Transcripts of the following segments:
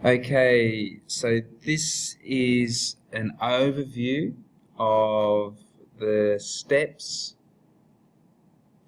Okay, so this is an overview of the steps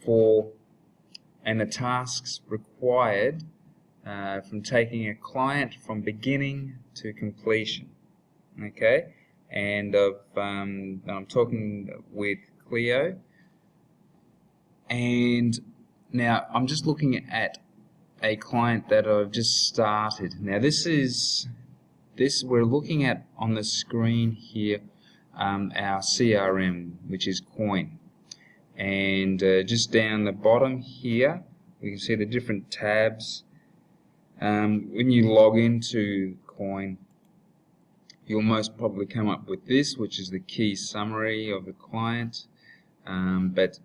for and the tasks required from taking a client from beginning to completion. Okay, and I'm talking with Cleo, and now I'm just looking at a client that I've just started. Now this we're looking at on the screen here our CRM, which is Coin, and just down the bottom here we can see the different tabs. When you log into Coin, you'll most probably come up with this, which is the key summary of the client, but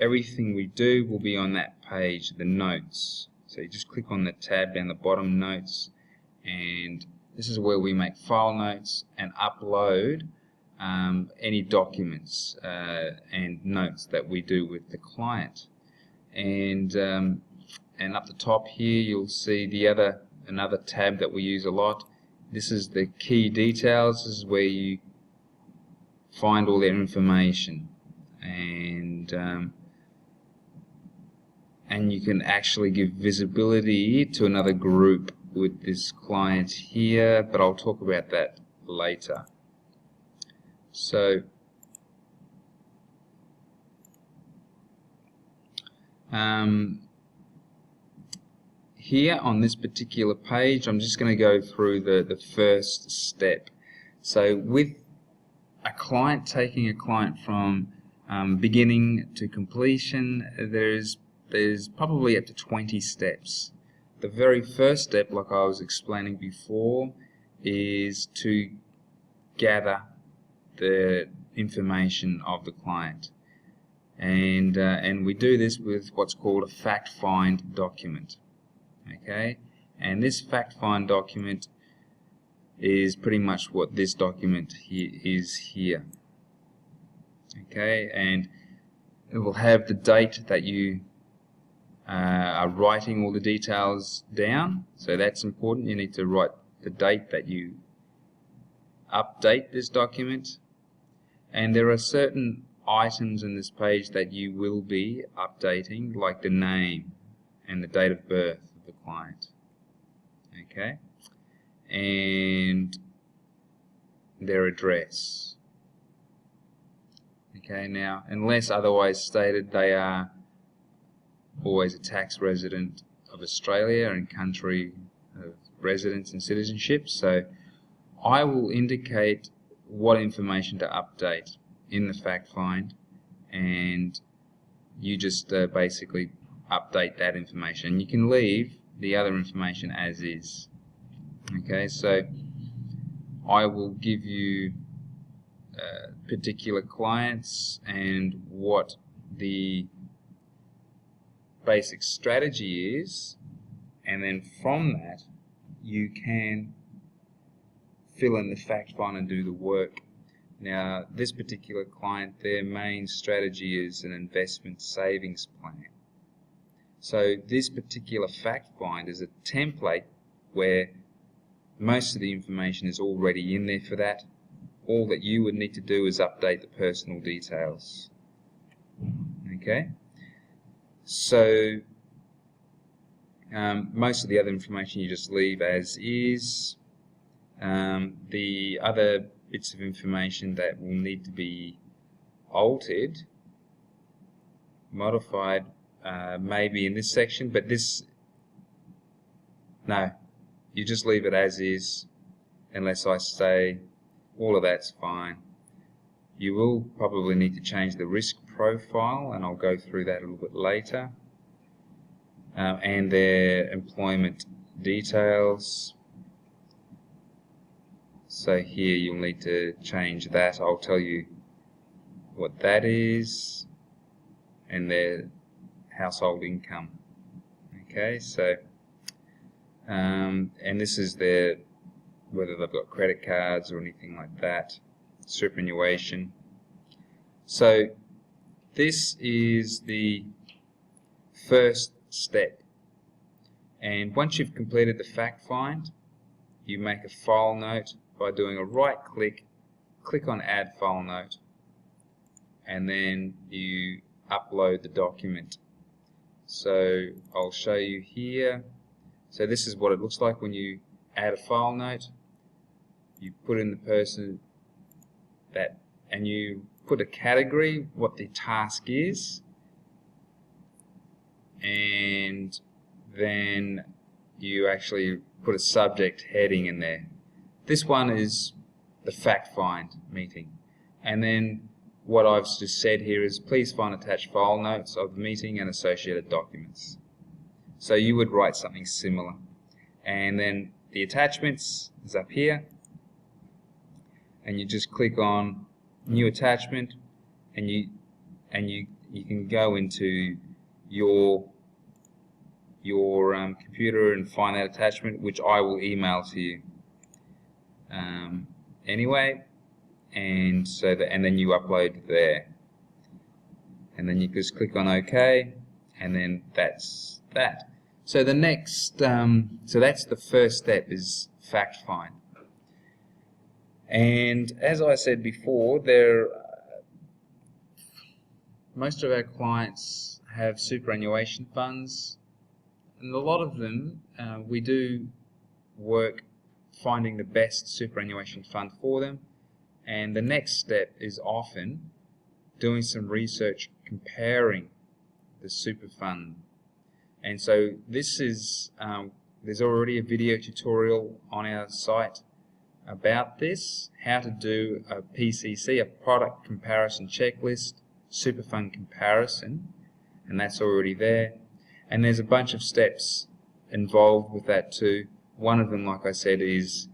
everything we do will be on that page, the notes. So you just click on the tab down the bottom, notes, and this is where we make file notes and upload any documents and notes that we do with the client. And up the top here you'll see another tab that we use a lot. This is the key details. This is where you find all their information, and you can actually give visibility to another group with this client here, but I'll talk about that later. So here on this particular page, I'm just going to go through the first step. So with a client, taking a client from beginning to completion, there's probably up to 20 steps. The very first step, like I was explaining before, is to gather the information of the client, and we do this with what's called a fact-find document. Okay, and this fact-find document is pretty much what this document is here. Okay, and it will have the date that you are writing all the details down, so that's important. You need to write the date that you update this document, and there are certain items in this page that you will be updating, like the name and the date of birth of the client. Okay, and their address. Okay, now unless otherwise stated, they are always a tax resident of Australia and country of residence and citizenship. So I will indicate what information to update in the fact find, and you just basically update that information. You can leave the other information as is. Okay, so I will give you particular clients and what the basic strategy is, and then from that you can fill in the fact find and do the work. Now this particular client, their main strategy is an investment savings plan. So this particular fact find is a template where most of the information is already in there for that. All that you would need to do is update the personal details. Okay, so most of the other information you just leave as is. The other bits of information that will need to be altered, modified, maybe in this section, but no, you just leave it as is unless I say all of that's fine. You will probably need to change the risk profile, and I'll go through that a little bit later, and their employment details. So here you'll need to change that. I'll tell you what that is, and their household income. Okay, so and this is their, whether they've got credit cards or anything like that, superannuation. So this is the first step, and once you've completed the fact find, you make a file note by doing a right click, click on Add File Note, and then you upload the document. So I'll show you here. So this is what it looks like when you add a file note. You put in the person that, and you put a category, what the task is, and then you actually put a subject heading in there. This one is the fact find meeting, and then what I've just said here is please find attached file notes of the meeting and associated documents. So you would write something similar, and then the attachments is up here, and you just click on new attachment, and you can go into your computer and find that attachment, which I will email to you anyway. And so and then you upload there, and then you just click on OK, and then that's that. So the next, so that's the first step, is fact find. And as I said before, most of our clients have superannuation funds, and a lot of them we do work finding the best superannuation fund for them. And the next step is often doing some research comparing the super fund. And so this is, there's already a video tutorial on our site about this, how to do a PCC, a product comparison checklist, super fund comparison, and that's already there. And there's a bunch of steps involved with that too. One of them, like I said, is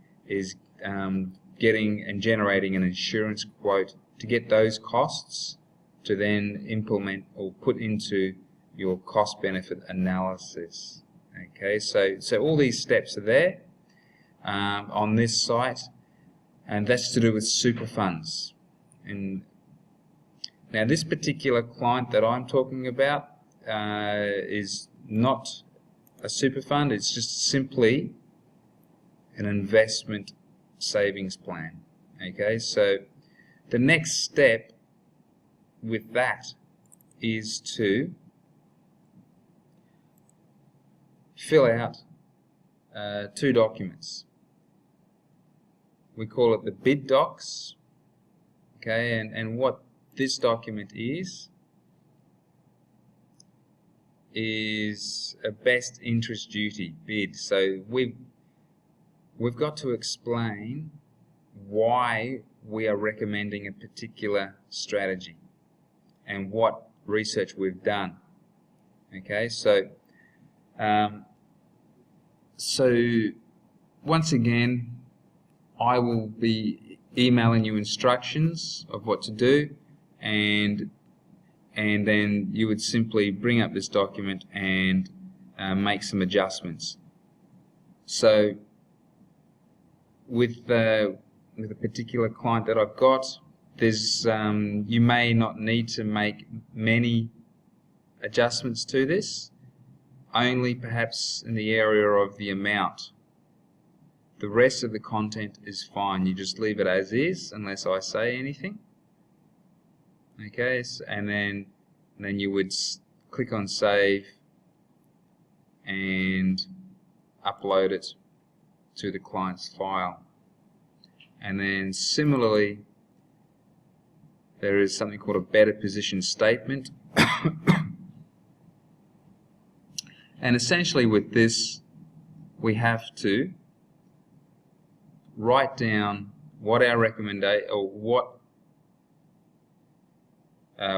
getting and generating an insurance quote to get those costs to then implement or put into your cost benefit analysis. Okay, so all these steps are there on this site, and that's to do with super funds. And now this particular client that I'm talking about is not a super fund, it's just simply an investment savings plan. Okay, so the next step with that is to fill out 2 documents. We call it the bid docs. Okay, and what this document is a best interest duty bid. So we've got to explain why we are recommending a particular strategy and what research we've done. Okay, so once again, I will be emailing you instructions of what to do, and then you would simply bring up this document and make some adjustments. So with a particular client that I've got, there's you may not need to make many adjustments to this, only perhaps in the area of the amount. The rest of the content is fine. You just leave it as is unless I say anything. Okay, and then you would click on save and upload it to the client's file. And then similarly, there is something called a better position statement. And essentially with this, we have to write down what our recommendation, or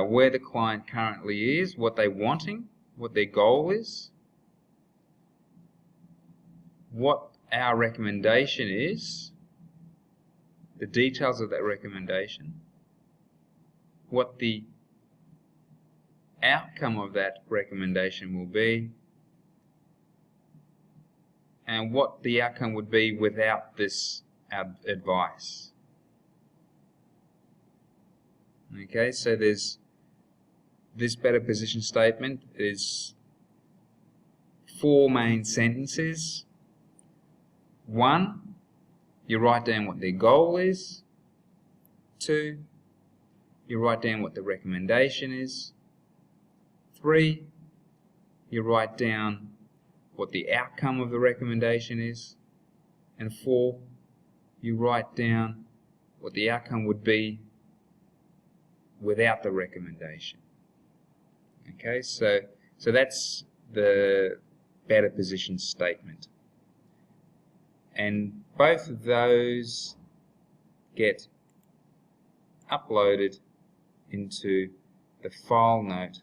where the client currently is, what they're wanting, what their goal is, what our recommendation is, the details of that recommendation, what the outcome of that recommendation will be, and what the outcome would be without this advice. Okay, so there's this better position statement is 4 main sentences. 1, you write down what their goal is. 2, you write down what the recommendation is. 3, you write down what the outcome of the recommendation is. And 4, you write down what the outcome would be without the recommendation. Okay, so that's the better position statement. And both of those get uploaded into the file note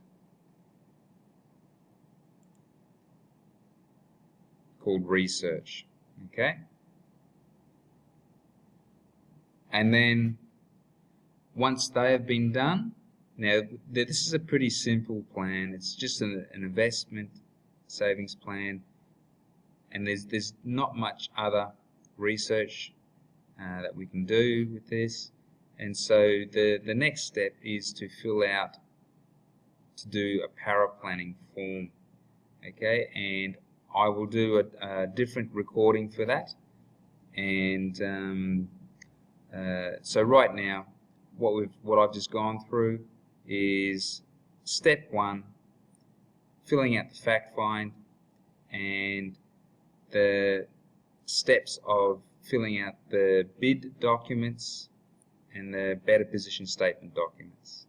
called research. Okay? And then once they have been done, now this is a pretty simple plan. It's just an investment savings plan, and there's not much other research that we can do with this. And so the next step is to do a paraplanning form. Okay, and I will do a different recording for that. And so right now, what I've just gone through is step 1, filling out the fact find, and the steps of filling out the bid documents and the better position statement documents.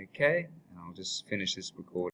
Okay, and I'll just finish this recording.